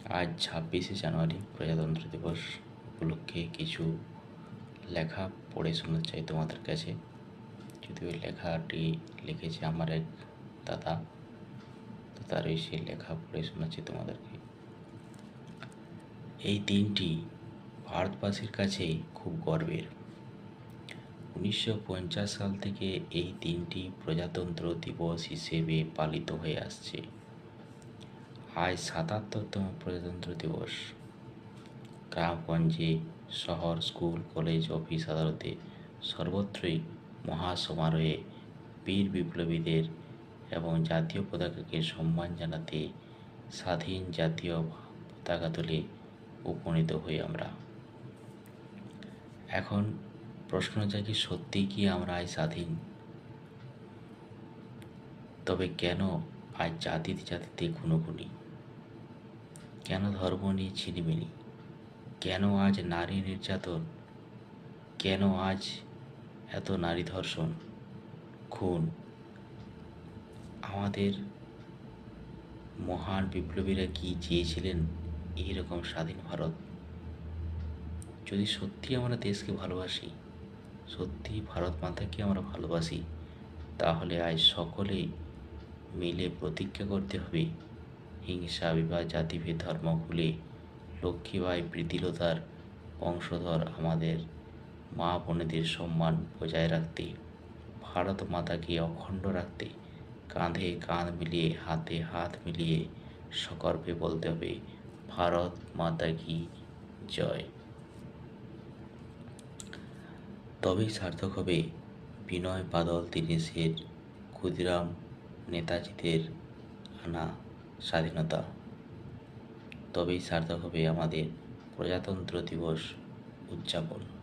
আজ 26শে জানুয়ারি প্রজাতন্ত্র দিবস উপলক্ষে কিছু লেখা পড়ে শোনাতে চাই তোমাদের কাছে। যদি ওই লেখাটি লিখেছে আমার এক দাদা, তো তার সেই লেখা পড়ে শোনাচ্ছি তোমাদেরকে। এই দিনটি ভারতবাসীর কাছে খুব গর্বের। 1950 সাল থেকে এই দিনটি প্রজাতন্ত্র দিবস হিসেবে পালিত হয়ে আসছে। আজ 77তম প্রজাতন্ত্র দিবস। গ্রামগঞ্জে, শহর, স্কুল, কলেজ, অফিস, আদালতে সর্বত্রই মহাসমারোহে বীর বিপ্লবীদের এবং জাতীয় পতাকাকে সম্মান জানাতে স্বাধীন জাতীয় পতাকা তুলে উপনীত হই আমরা। এখন প্রশ্ন জাগে, সত্যি কি আমরা আজ স্বাধীন? তবে কেন আজ জাতিতে জাতিতে খুনোখুনি? কেন ধর্ম নিয়ে ছিনিমিনি? কেন আজ নারী নির্যাতন? কেন আজ এত নারী ধর্ষণ, খুন? আমাদের মহান বিপ্লবীরা কি চেয়েছিলেন এইরকম স্বাধীন ভারত? যদি সত্যি আমরা দেশকে ভালোবাসি, সত্যি ভারত মাতাকে আমরা ভালোবাসি, তাহলে আজ সকলে মিলে প্রতিজ্ঞা করতে হবে, হিংসা, বিবাহ, জাতিভেদ, ধর্ম ভুলে লক্ষ্মীবাঈ, প্রীতিলতার বংশধর আমাদের মা বোনেদের সম্মান বজায় রাখতে, ভারত মাতাকে অখণ্ড রাখতে কাঁধে কাঁধ মিলিয়ে, হাতে হাত মিলিয়ে সগর্বে বলতে হবে, ভারত মাতা কি জয়। তবেই সার্থক হবে বিনয় বাদল দীনেশের, ক্ষুদিরাম নেতাজিদের আনা স্বাধীনতা। তবেই সার্থক হবে আমাদের প্রজাতন্ত্র দিবস উদযাপন।